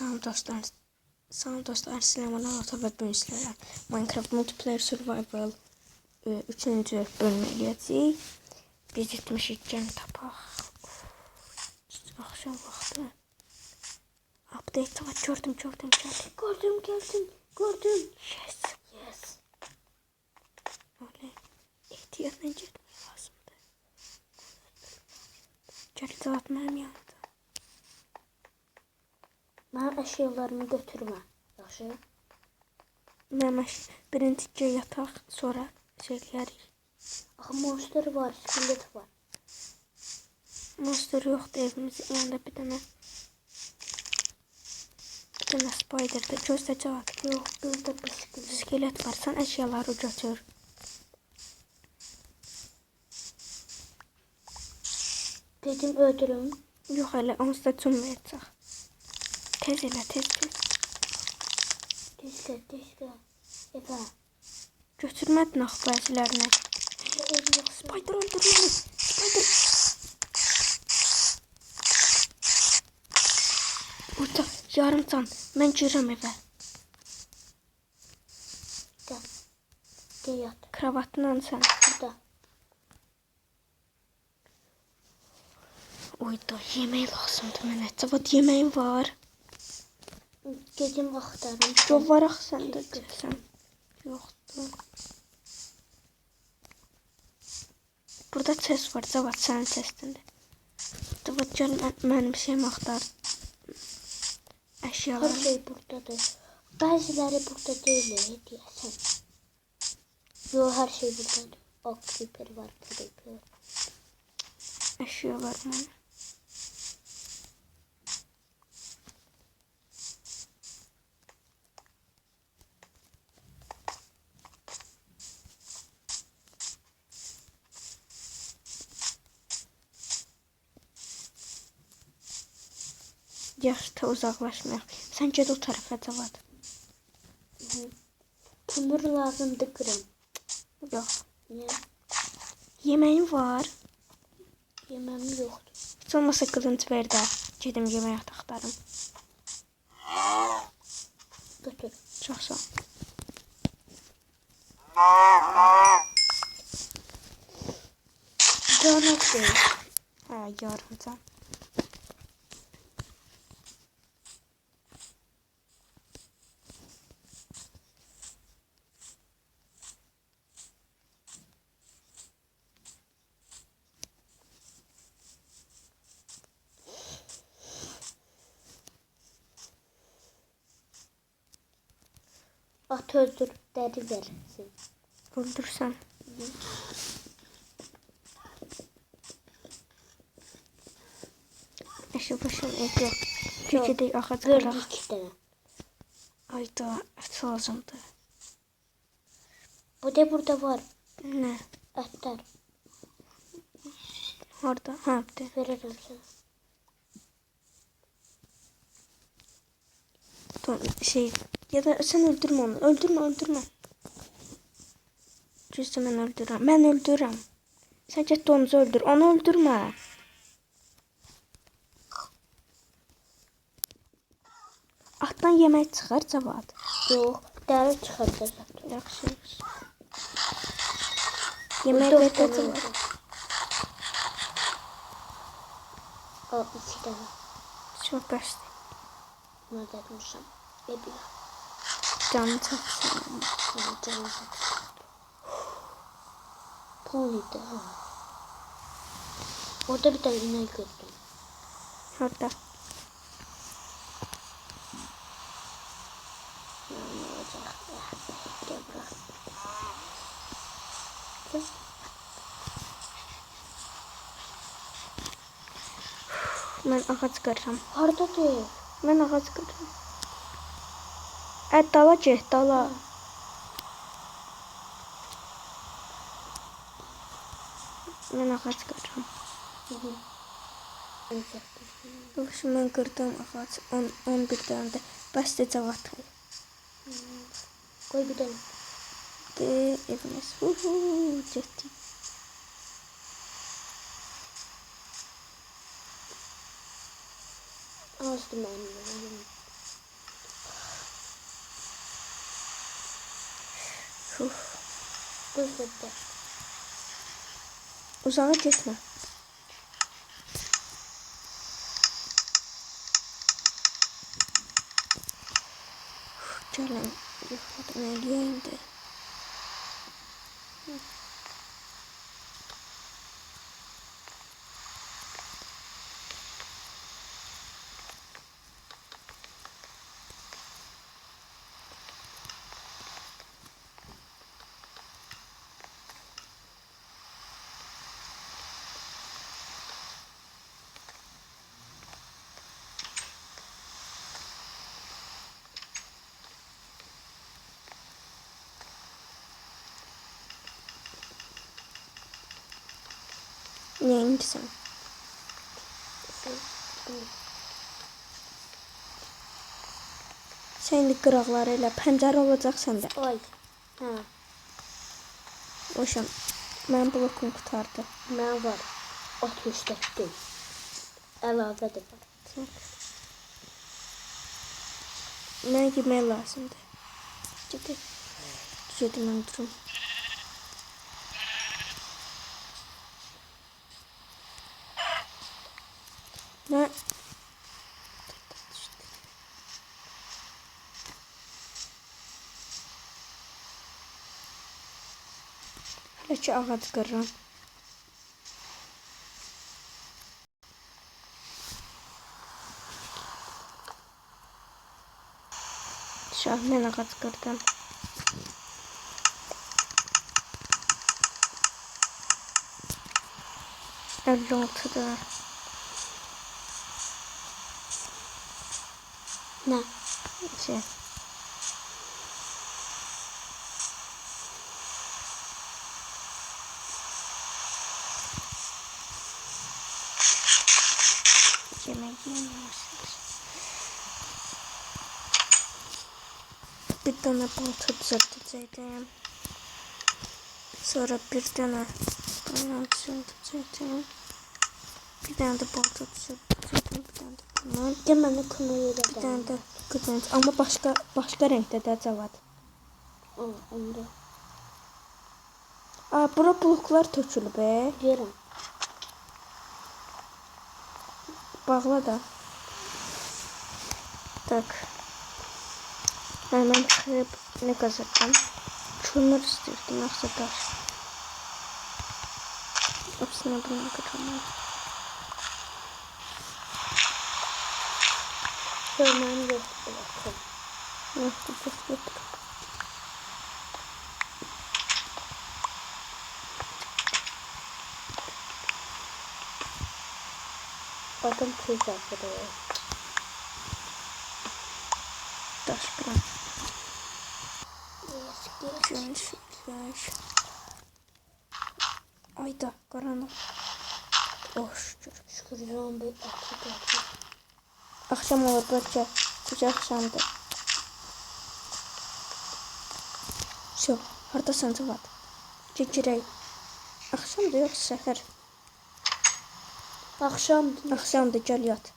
Salam dostlar. Salam dostlar. Sinemalar orta bölüm sizlərə Minecraft Multiplayer Survival 3-cü bölümü eləyəcəyik. Biz 72 tapaq. Axşam vaxtı. Update var. Gördüm. Gördüm. Yes. Öyle ehtiyatla getmək lazımdır. Gələcək atmam yandı. Mənim əşyalarımı götürmə. Yaxşı? Mənim birinci yataq, sonra eləyərik. Axı monster var, skelet var. Monster yoxdur evimizin yanında bir dənə spider da göstərəcək. Yox, burada bir Skelet var. Sən əşyaları götür. Dedim öldürüm. Yox elə onsuz da cümləyəcək. Tez elə. Tezlə. Eva. Götürmədin axı bəzilərini. Spider öldürməni. Spider. Burada yarım can. Mən girəm evə. Gel yat. Kravatla sən. Burada. Oyda yemək lazımdır mənə. Cavad yeməyin var. Gedim axtarım. Yox var axı səndə deyirsən. Yoxdur. Burada chest var. Cavad sənin chestində. Cavad gəl mənim şeyimi axtar. Əşyalar. Her şey buradadır. Bəziləri burada deyil, deyəsən. Yox, hər şey buradadır. O creeper var, creeper. Əşyalar mənə. Yaxşı, uzaqlaşmayaq. Sən get o tərəfə Cavad. Kömür lazımdır qırım. Yox. Niyə? Yeməyin var. Yeməğim yoxdur. Heç olmasa qılınc ver də. Gedim yemək axtarım. Götür. Çox sağ ol. Canat deyil. Hə, yarım can. At öldür, dəri versin. Öldürsən. Başım ev yox. Gedək ağac Verdi qıraq. 2 dənə. Ayda, ət lazımdır. Bu da burada var. Nə? Ətlər. Orada? Hə, bir də. Verirəm sənə. Ya da sən öldürmə onu. Öldürmə. Düzdür, mən öldürürəm. Sən get donuzu öldür. Onu öldürmə. Atdan yemək çıxar Cavad. Yox, dəri çıxardır. Yaxşı. Yemək ver də Cavad. Al 2 dənə. Çox bəsdir. Bunu da etmişəm. Ebilə. Canı çatsın. Canım çatsın. Pony'de. Orada bir tane inek gördüm. Orada. Ne olacak? Gel bırak. Mən ağac qırıram. Harada değil. Mən ağac qırıram. Dala get, dala. Mən ağac qırıram. Yoxsa mən qırdım ağac 11 dənə də. Bəs də Cavad. Koy bir tane. De evimiz. Getdik. Azdı mənim. Uf. Burada. Uzağa gitme. Gəlin. Yoxladım eləyəyimdir. Neyindirsən? Sən indi qıraqları elə pəncərə olacaq səndə. Ay. Ha. Oşam. Mənim blokum qutardı. Mən var. 64. Əlavə də var. Mənə yemək lazımdır. Gedək. Gedim mən durum. Nə? Hələ ki ağac qırıram. Şah mən ağac qırdım. Əlli altıda. Nə? Şey. Yemek yiyemiyorsunuz. Bir tane balta düzelteceğim. Sonra bir tane düzelteceğim. Bir tane de balta düzelteceğim. Bir tane de bundan. Deməli kınayı da. Bir tane de kızınç. Ama başka renkte de cavad. Onda. Aa, bura bloklar tökülüb be. Görəm. Bağla da. Tak. Hemen çıkıp ne kazandım? Kömür istedim. Yoksa taş. Hepsine bunu katamam. Görməm yoxdur. Bakın. Yoksa taş yok. Adam tez yapıyor. Taş bırak. Güneş. Ayda karanlık. Oh şükür. Şükür zombi atı. Akşam olur belki. Gece akşamdır. Все. Hardasan Cavad? Girək. Akşamdır yoxsa səhər? Akşamdır. Akşamdır, gəl yat.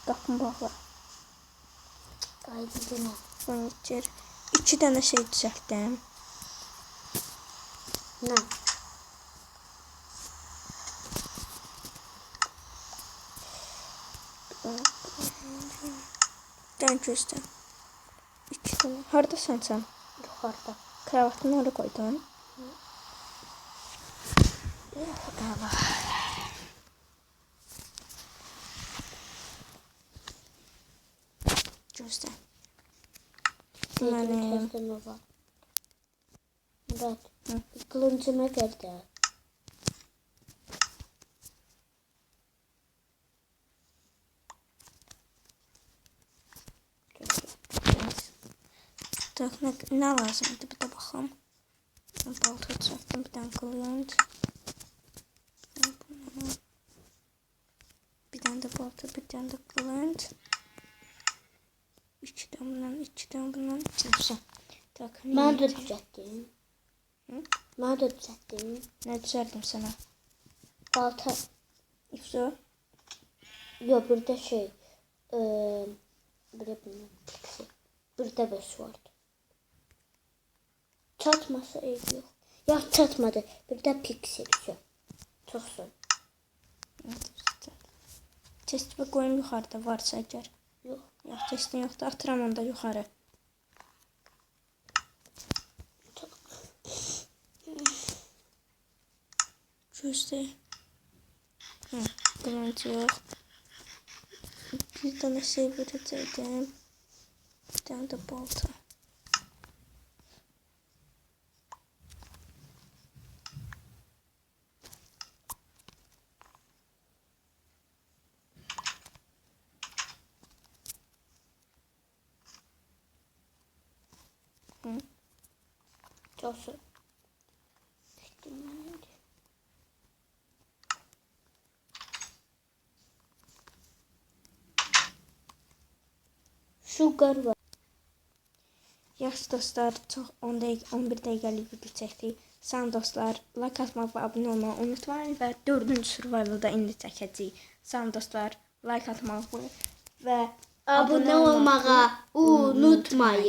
Qapını bağla. Qaydı günə. Sonra gir. 2 dənə şey düzəltdim. Nə? Dən gözdən. 2 dənə. Hardasan sən? Yuxarıda. Kravatını oraya qoydun. Əla. Gözdən. Mənim. Təzdən var. Murat. Qılıncıma gəldi. Tak, nə lazımdır? Bir də baxım. Balta düzəltdim, bir dənə qılınc. Bir tane de balta, bir tane de kılıç. 2 tane bundan, 2 tane bundan. Güzel. Tak. Mən də düzəltdim. Hı? Mən də düzəltdim. Ne düzelttim sana? Balta. İfso. Yox, burada şey. Burada bilmirəm. Burada bəs vardı. Çatmasa eybi yox. Ya çatmadı. Bir də piksel. Çox sağ. Test ve koyun yuxarıda varsa əgər. Yox. Yox, testin yoxdur. Atıram onda yuxarı. Gözlə. Qıvanc yox. Bir dənə şey verəcəkdim. Bir dənə də balta. Çox sağ. Sugar var. Yaxşı dostlar, çox 10 dəqiqə, 11 dəqiqəlik video çəkdik. Sağ olun dostlar, like atmaq və abunə olmağı unutmayın və 4-cü survivalda indi çəkəcəyik. Sağ olun dostlar, like atmağı və Abunə olmağı unutmayın.